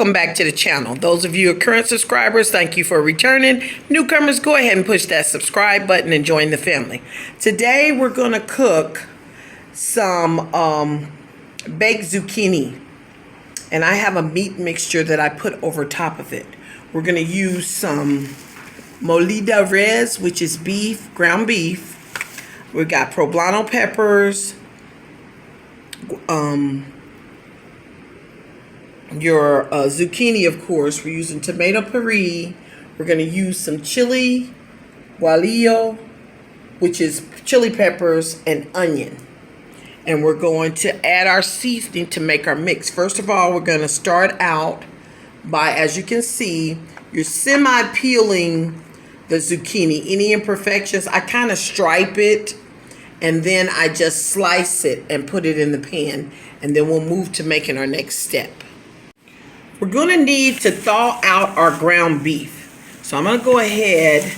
welcome back to the channel. Those of you who are current subscribers, thank you for returning. Newcomers, go ahead and push that subscribe button and join the family. Today we're going to cook some baked zucchini. And I have a meat mixture that I put over top of it. We're going to use some molida res, which is beef, ground beef. We've got poblano peppers, your zucchini, of course. We're using tomato puree. We're going to use some chili guajillo, which is chili peppers, and onion. And we're going to add our seasoning to make our mix. First of all, we're going to start out by, as you can see, you're semi-peeling the zucchini. Any imperfections, I kind of stripe it, and then I just slice it and put it in the pan. And then we'll move to making our next step. We're going to need to thaw out our ground beef. So I'm going to go ahead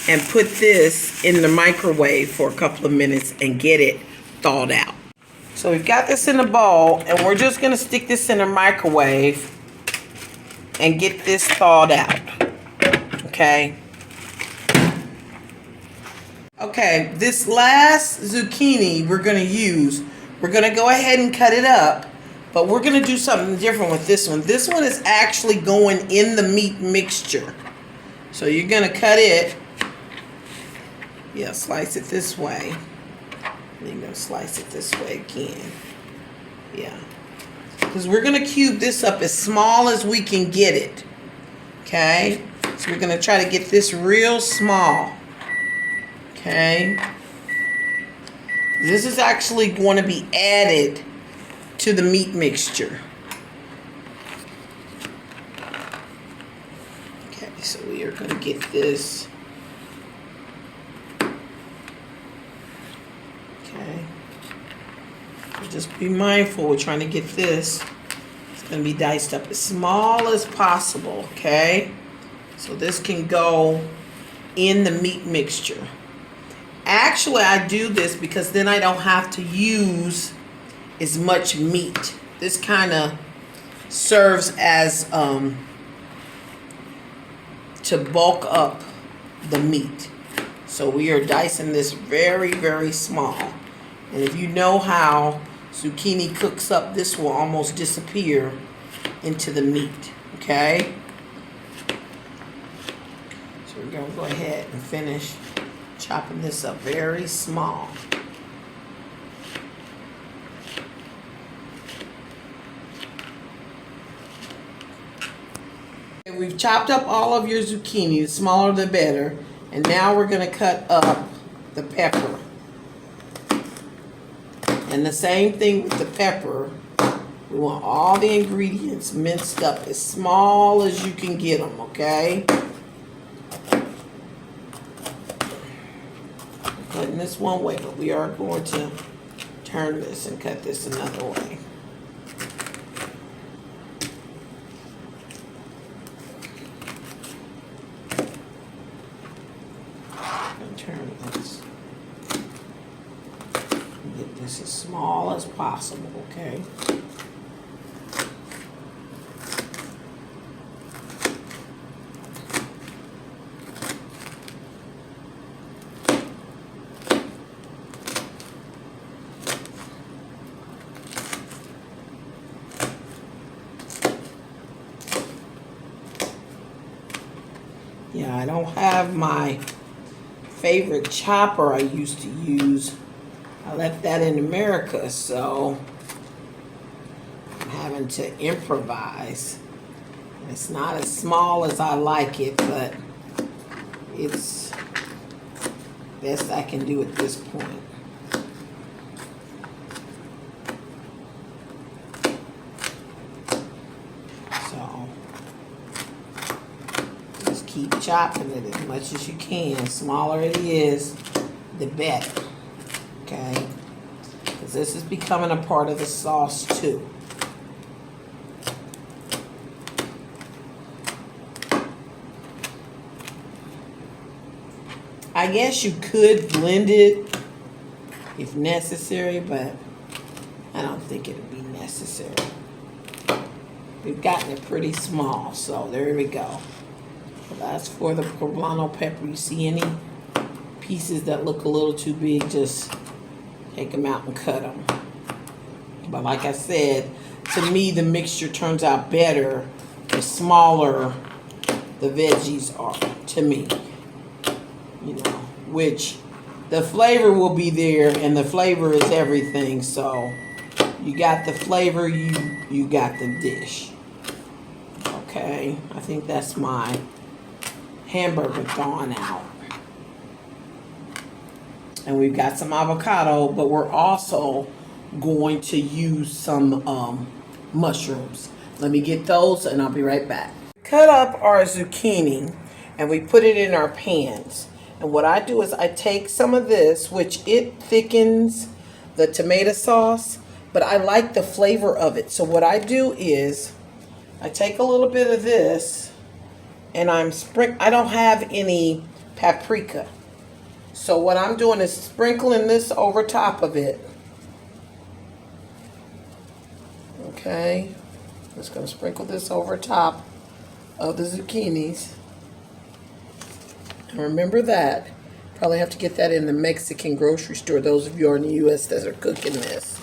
and put this in the microwave for a couple of minutes and get it thawed out. So we've got this in a bowl, and we're just going to stick this in the microwave and get this thawed out. Okay. Okay, this last zucchini we're going to use, we're going to go ahead and cut it up. But we're going to do something different with this one. This one is actually going in the meat mixture. So you're going to cut it. Yeah, slice it this way. And you're going to slice it this way again. Yeah. Because we're going to cube this up as small as we can get it. Okay? So we're going to try to get this real small. Okay? This is actually going to be added to the meat mixture. Okay, so we are going to get this. Okay. So just be mindful, we're trying to get this. It's going to be diced up as small as possible, okay? So this can go in the meat mixture. Actually, I do this because then I don't have to use as much meat. This kind of serves as to bulk up the meat. So we are dicing this very, very small. And if you know how zucchini cooks up, this will almost disappear into the meat. Okay? So we're going to go ahead and finish chopping this up very small. We've chopped up all of your zucchini, the smaller the better. And now we're going to cut up the pepper. And the same thing with the pepper. We want all the ingredients minced up as small as you can get them, okay? I'm cutting this one way, but we are going to turn this and cut this another way. Turn this. Get this as small as possible, okay? Yeah, I don't have my favorite chopper I used to use. I left that in America, so I'm having to improvise. It's not as small as I like it, but it's best I can do at this point. So just keep chopping it as much as you can. The smaller it is, the better. Okay? Because this is becoming a part of the sauce too. I guess you could blend it if necessary, but I don't think it would be necessary. we've gotten it pretty small. So there we go. So that's for the poblano pepper. You see any pieces that look a little too big, just take them out and cut them. But like I said, to me the mixture turns out better the smaller the veggies are, to me. You know, which the flavor will be there, and the flavor is everything. So you got the flavor, you got the dish. Okay, I think that's my hamburger thawing out. And we've got some avocado, but we're also going to use some mushrooms. Let me get those and I'll be right back. Cut up our zucchini and we put it in our pans. And what I do is I take some of this, which it thickens the tomato sauce, but I like the flavor of it. So what I do is I take a little bit of this and I don't have any paprika. So what I'm doing is sprinkling this over top of it. Okay, just gonna sprinkle this over top of the zucchinis. And remember that, probably have to get that in the Mexican grocery store, those of you who are in the US that are cooking this.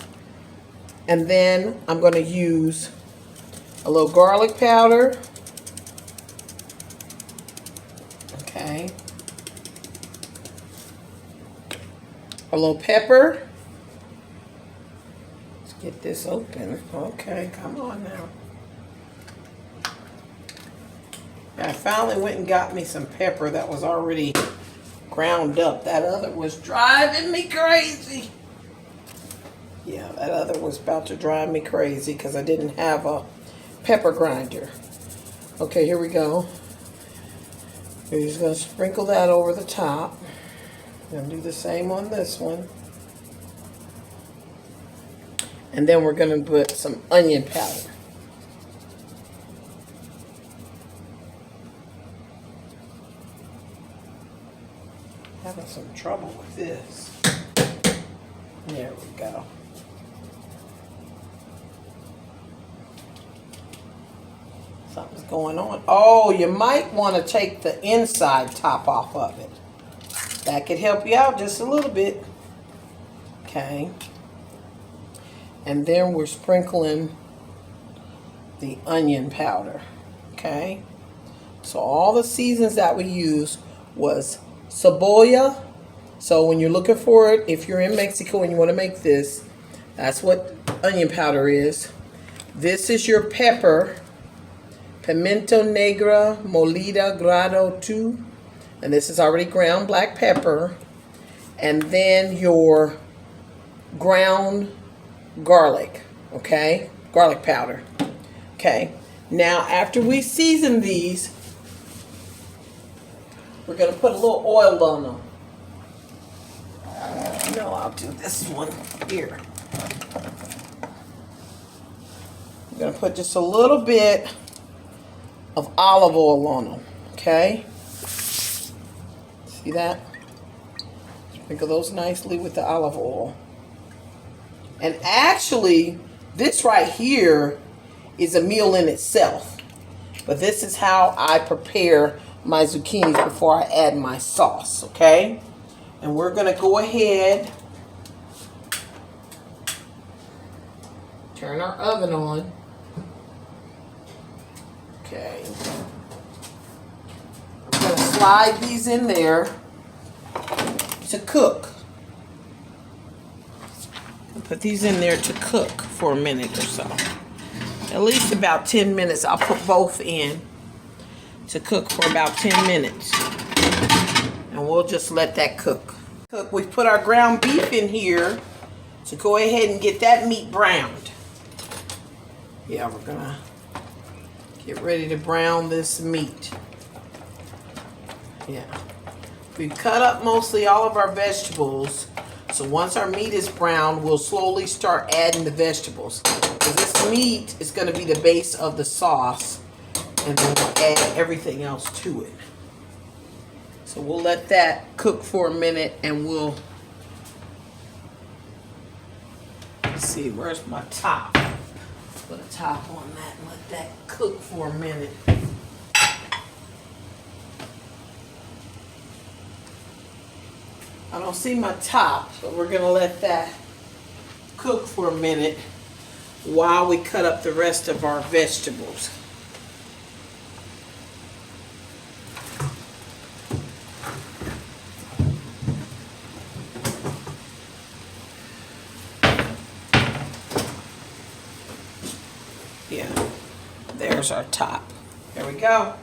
And then I'm gonna use a little garlic powder. Okay. A little pepper. Let's get this open. Okay, come on now. I finally went and got me some pepper that was already ground up. That other was driving me crazy. Yeah, that other was about to drive me crazy because I didn't have a pepper grinder. Okay, here we go. We're just going to sprinkle that over the top. Gonna do the same on this one. And then we're gonna put some onion powder. Having some trouble with this. There we go. Something's going on. Oh, you might want to take the inside top off of it. That could help you out just a little bit. Okay. And then we're sprinkling the onion powder. Okay. So all the seasons that we used was cebolla. So when you're looking for it, if you're in Mexico and you want to make this, that's what onion powder is. This is your pepper. Pimiento negra molida grado 2. And this is already ground black pepper. And then your ground garlic, okay? Garlic powder, okay? Now, after we season these, we're going to put a little oil on them. No, I'll do this one here. I'm going to put just a little bit of olive oil on them, okay? See that? Sprinkle those nicely with the olive oil. And actually, this right here is a meal in itself. But this is how I prepare my zucchinis before I add my sauce, okay? And we're going to go ahead, turn our oven on. Okay. I'm going to slide these in there to cook. Put these in there to cook for a minute or so. At least about 10 minutes. I'll put both in to cook for about 10 minutes. And we'll just let that cook. We've put our ground beef in here to go ahead and get that meat browned. Yeah, we're gonna get ready to brown this meat. Yeah. We've cut up mostly all of our vegetables. So once our meat is brown, we'll slowly start adding the vegetables. Because this meat is going to be the base of the sauce. And then we'll add everything else to it. So we'll let that cook for a minute and we'll... Let's see, where's my top? Put a top on that and let that cook for a minute. I don't see my top, so we're gonna let that cook for a minute while we cut up the rest of our vegetables. Yeah, there's our top. There we go.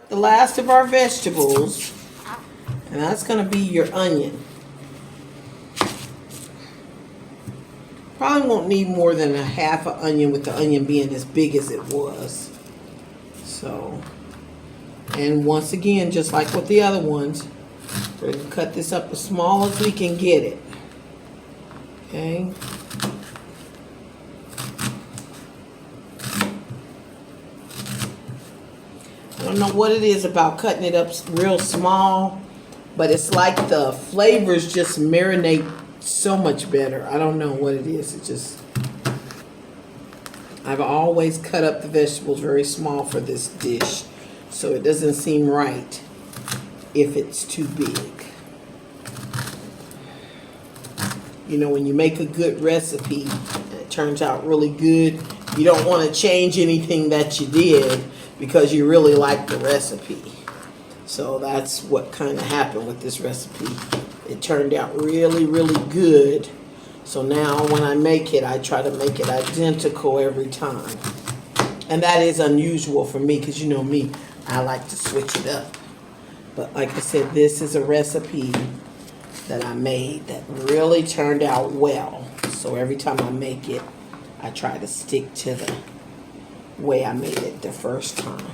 The last of our vegetables, and that's going to be your onion. Probably won't need more than a half an onion, with the onion being as big as it was. So, and once again, just like with the other ones, we're going to cut this up as small as we can get it. Okay. I don't know what it is about cutting it up real small, but it's like the flavors just marinate so much better. I don't know what it is. It just, I've always cut up the vegetables very small for this dish, so it doesn't seem right if it's too big. You know, when you make a good recipe and it turns out really good, you don't want to change anything that you did because you really like the recipe. So that's what kind of happened with this recipe. It turned out really, really good. So now when I make it, I try to make it identical every time. And that is unusual for me because you know me, I like to switch it up. But like I said, this is a recipe that I made that really turned out well. So every time I make it, I try to stick to the way I made it the first time.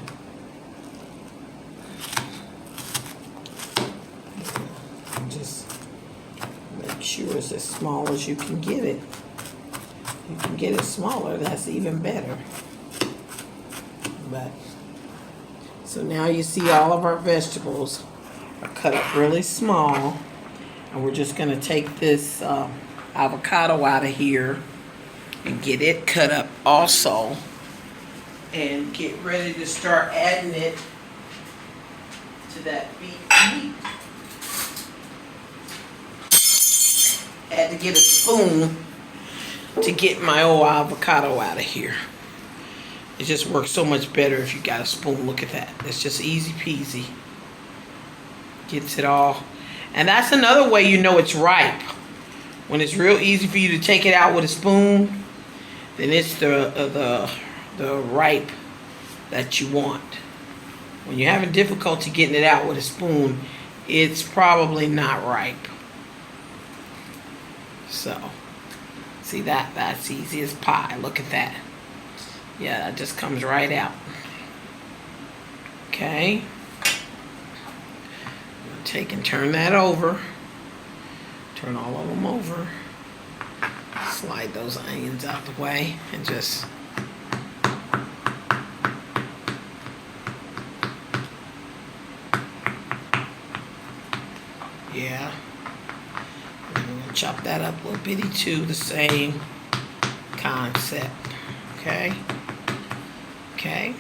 And just make sure it's as small as you can get it. If you can get it smaller, that's even better. But so now you see all of our vegetables are cut up really small, and we're just going to take this avocado out of here and get it cut up also, and get ready to start adding it to that beef meat. I had to get a spoon to get my old avocado out of here. It just works so much better if you got a spoon. Look at that. It's just easy peasy. Gets it all. And that's another way you know it's ripe. When it's real easy for you to take it out with a spoon, then it's the ripe that you want. When you're having difficulty getting it out with a spoon, it's probably not ripe. So, see that's easy as pie. Look at that. Yeah, that just comes right out. Okay. Take and turn that over. Turn all of them over. Slide those onions out the way and just yeah. And we're gonna chop that up a little bitty too, the same concept. Okay. Okay.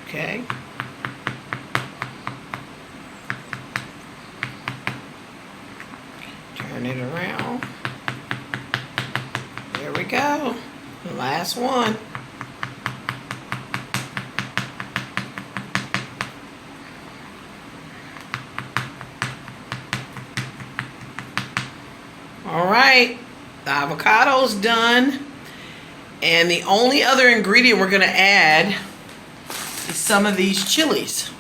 Okay. Turn it around. There we go. The last one. All right, the avocado's done. And the only other ingredient we're gonna add is some of these chilies.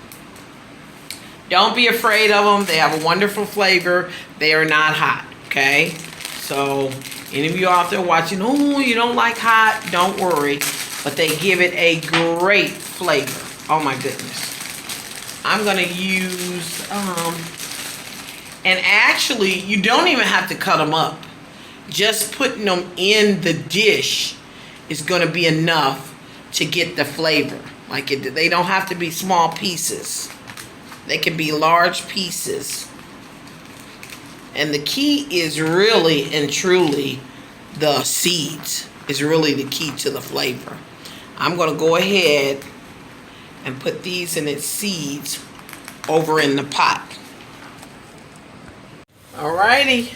Don't be afraid of them. They have a wonderful flavor. They are not hot, okay? So any of you out there watching, oh, you don't like hot, don't worry. But they give it a great flavor. Oh my goodness. I'm gonna use, and actually you don't even have to cut them up. Just putting them in the dish is gonna be enough to get the flavor. They don't have to be small pieces. They can be large pieces. And the key is really and truly the seeds is really the key to the flavor. I'm going to go ahead and put these in its seeds over in the pot. Alrighty.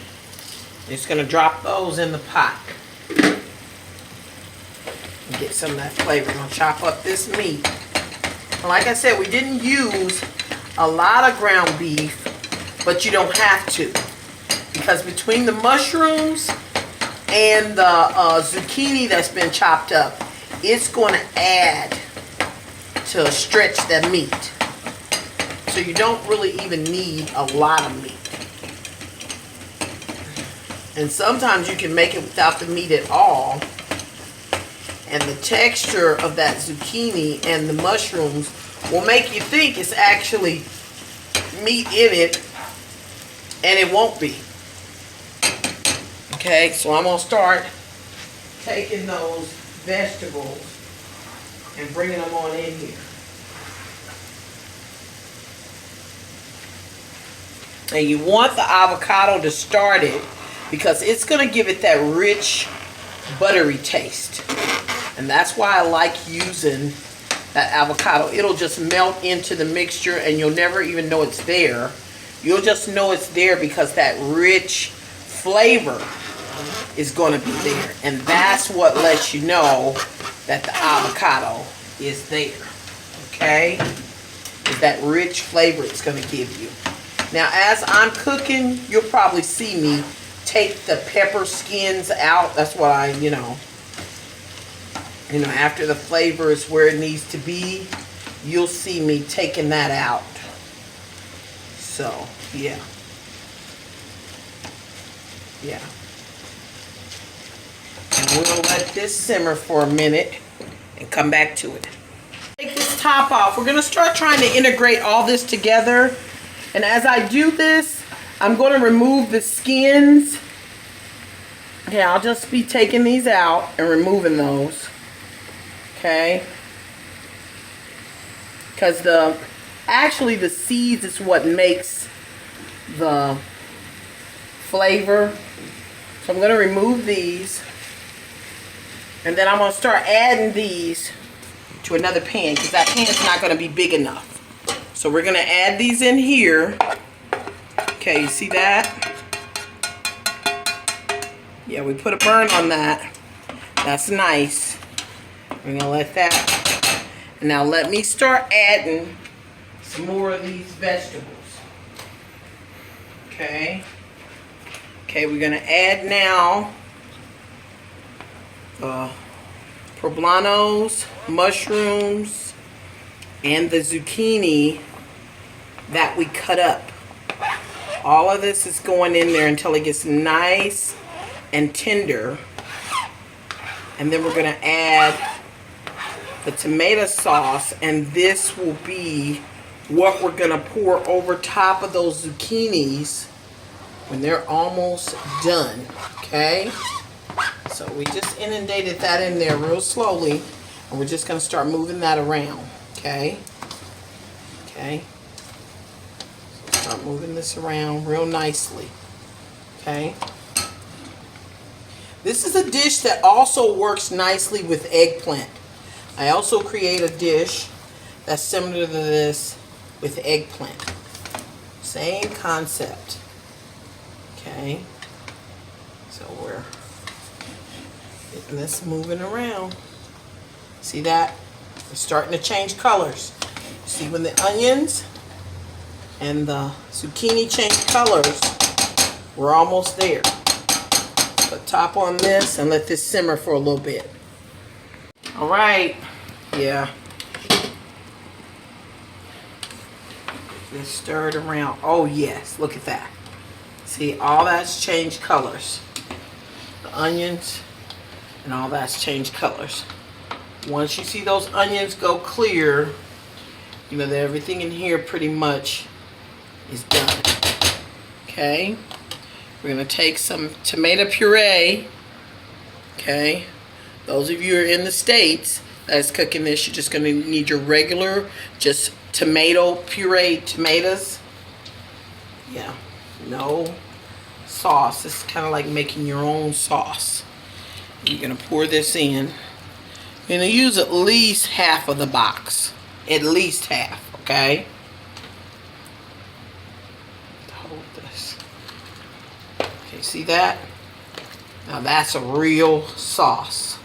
Just going to drop those in the pot. And get some of that flavor. I'm going to chop up this meat. Like I said, we didn't use a lot of ground beef, but you don't have to. Because between the mushrooms and the zucchini that's been chopped up, it's going to add to stretch that meat. So you don't really even need a lot of meat. And sometimes you can make it without the meat at all. And the texture of that zucchini and the mushrooms will make you think it's actually meat in it, and it won't be. Okay, so I'm going to start taking those vegetables and bringing them on in here. And you want the avocado to start it because it's going to give it that rich, buttery taste. And that's why I like using that avocado. It'll just melt into the mixture and you'll never even know it's there. You'll just know it's there because that rich flavor is going to be there. And that's what lets you know that the avocado is there. Okay? Is that rich flavor it's going to give you. Now, as I'm cooking, you'll probably see me take the pepper skins out. That's what I, after the flavor is where it needs to be, you'll see me taking that out. So, yeah. Yeah. And we'll let this simmer for a minute and come back to it. Take this top off. We're going to start trying to integrate all this together. And as I do this, I'm going to remove the skins. Okay, I'll just be taking these out and removing those. Okay? Because actually the seeds is what makes the flavor. So I'm going to remove these. And then I'm going to start adding these to another pan because that pan is not going to be big enough. So we're going to add these in here. Okay, you see that? Yeah, we put a burn on that. That's nice. We're going to let that. And now let me start adding some more of these vegetables. Okay. Okay, we're going to add now poblanos, mushrooms, and the zucchini that we cut up. All of this is going in there until it gets nice and tender. And then we're going to add the tomato sauce, and this will be what we're going to pour over top of those zucchinis when they're almost done. Okay? So we just inundated that in there real slowly, and we're just going to start moving that around. Okay? Okay? So start moving this around real nicely. Okay? This is a dish that also works nicely with eggplant. I also create a dish that's similar to this with eggplant. Same concept. Okay? So we're getting this moving around. See that? It's starting to change colors. See when the onions and the zucchini change colors, we're almost there. Put top on this and let this simmer for a little bit. All right. Yeah. Just stir it around. Oh yes, look at that. See, all that's changed colors. The onions and all that's changed colors. Once you see those onions go clear, you know that everything in here pretty much is done. Okay? We're going to take some tomato puree. Okay? Those of you who are in the States, that's cooking this, you're just going to need your regular, just pureed tomatoes. Yeah, no sauce. It's kind of like making your own sauce. You're going to pour this in. You're going to use at least half of the box. At least half, okay? Hold this. Okay, see that? Now that's a real sauce.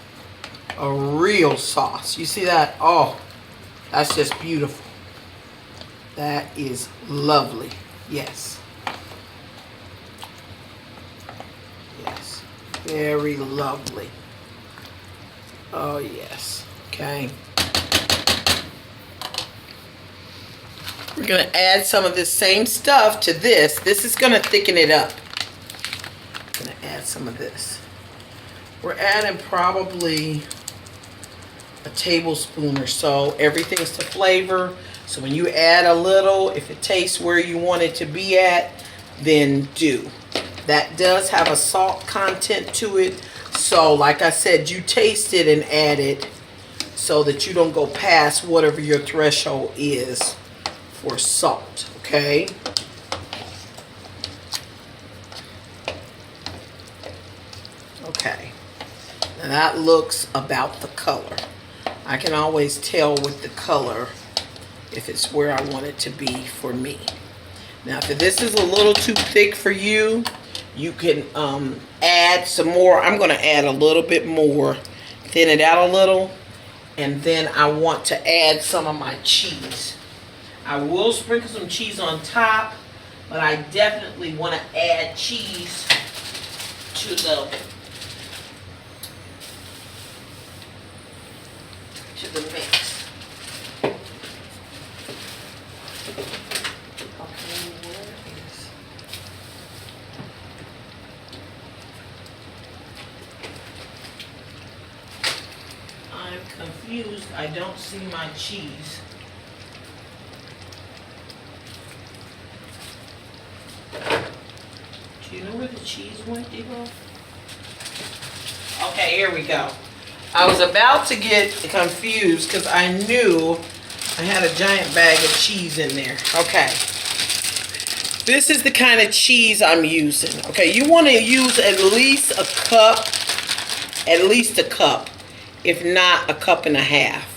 A real sauce. You see that? Oh, that's just beautiful. That is lovely. Yes. Yes. Very lovely. Oh, yes. Okay. We're going to add some of this same stuff to this. This is going to thicken it up. I'm going to add some of this. We're adding probably a tablespoon or so. Everything's to flavor. So when you add a little, if it tastes where you want it to be at, then do. That does have a salt content to it. So like I said, you taste it and add it so that you don't go past whatever your threshold is for salt, okay? Okay. Now that looks about the color. I can always tell with the color if it's where I want it to be for me. Now, if this is a little too thick for you, you can add some more. I'm going to add a little bit more, thin it out a little, and then I want to add some of my cheese. I will sprinkle some cheese on top, but I definitely want to add cheese to the mix. I'm confused. I don't see my cheese. Do you know where the cheese went, Debo? Okay, here we go. I was about to get confused because I knew I had a giant bag of cheese in there. Okay. This is the kind of cheese I'm using. Okay, you want to use at least a cup. At least a cup. If not, a cup and a half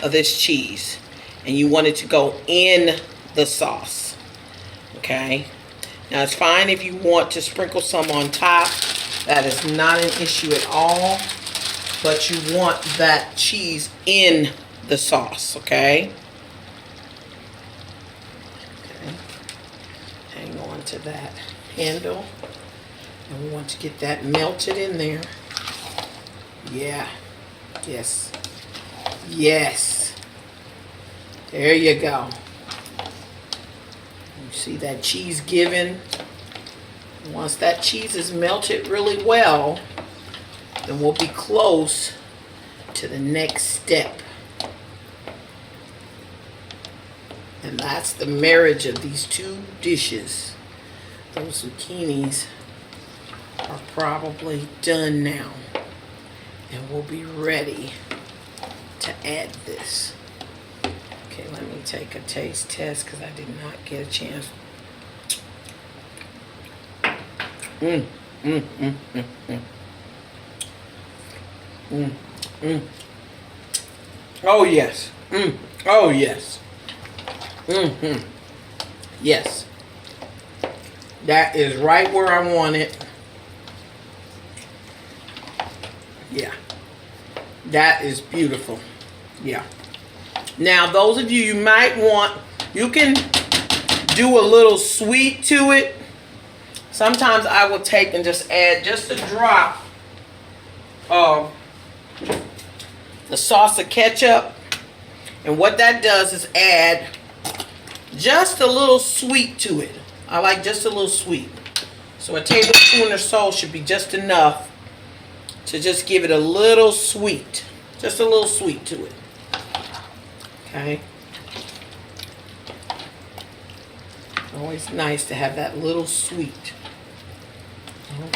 of this cheese. And you want it to go in the sauce. Okay. Now, it's fine if you want to sprinkle some on top. That is not an issue at all. But you want that cheese in the sauce, okay? Okay. Hang on to that handle. And we want to get that melted in there. Yeah. Yes. Yes. There you go. You see that cheese giving? Once that cheese is melted really well, then we'll be close to the next step. And that's the marriage of these two dishes. Those zucchinis are probably done now. And we'll be ready to add this. Okay, let me take a taste test because I did not get a chance. Oh, yes. Oh, yes. Yes. That is right where I want it. Yeah. That is beautiful. Yeah. Now, those of you might want, you can do a little sweet to it. Sometimes I will take and just add just a drop of the sauce of ketchup. And what that does is add just a little sweet to it. I like just a little sweet. So a tablespoon or so should be just enough to just give it a little sweet. Just a little sweet to it. Okay. Always nice to have that little sweet.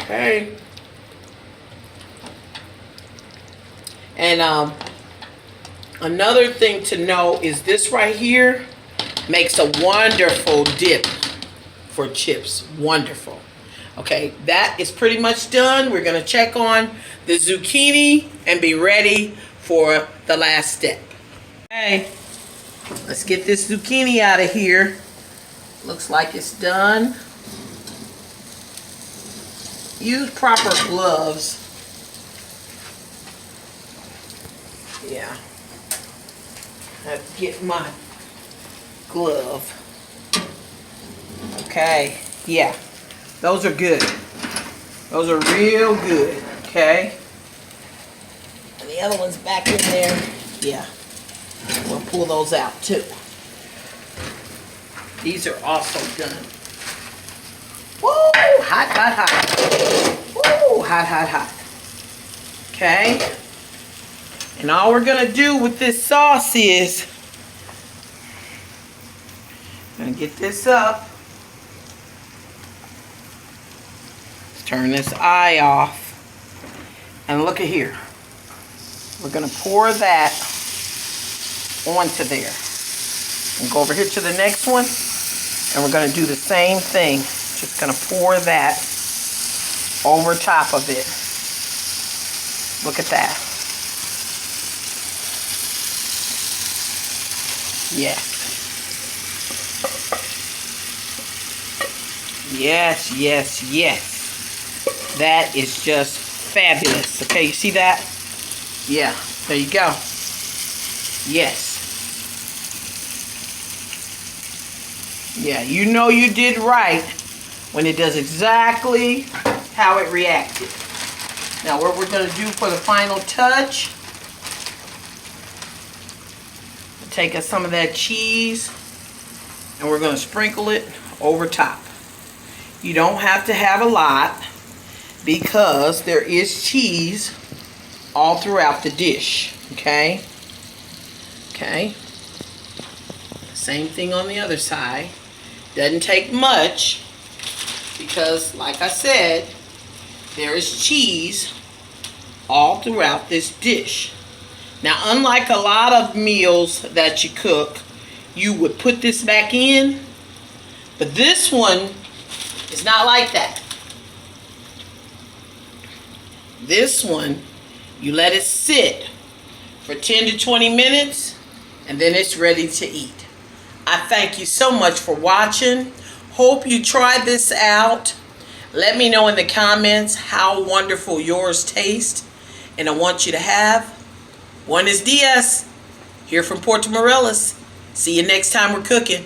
Okay. And Another thing to know is this right here makes a wonderful dip for chips. Wonderful. Okay, that is pretty much done. We're going to check on the zucchini and be ready for the last step. Okay, let's get this zucchini out of here. Looks like it's done. Use proper gloves. Yeah. I have to get my glove. Okay, yeah. Those are good. Those are real good, okay? And the other one's back in there. Yeah. We'll pull those out too. These are also done. Woo! Hot, hot, hot. Woo! Hot, hot, hot. Okay. And all we're going to do with this sauce is, I'm going to get this up. Let's turn this eye off. And look at here. We're going to pour that onto there. And go over here to the next one. And we're going to do the same thing. Just going to pour that over top of it. Look at that. Yes. Yes, yes, yes. That is just fabulous. Okay, you see that? Yeah, there you go. Yes. Yeah, you know you did right when it does exactly how it reacted. Now what we're going to do for the final touch, take us some of that cheese and we're going to sprinkle it over top. You don't have to have a lot because there is cheese all throughout the dish. Okay? Okay. Same thing on the other side. Doesn't take much because, like I said, there is cheese all throughout this dish. Now, unlike a lot of meals that you cook, you would put this back in, but this one is not like that. This one, you let it sit for 10 to 20 minutes, and then it's ready to eat. I thank you so much for watching. Hope you try this out. Let me know in the comments how wonderful yours taste. And I want you to have Buenos dias here from Puerto Morelos. See you next time we're cooking.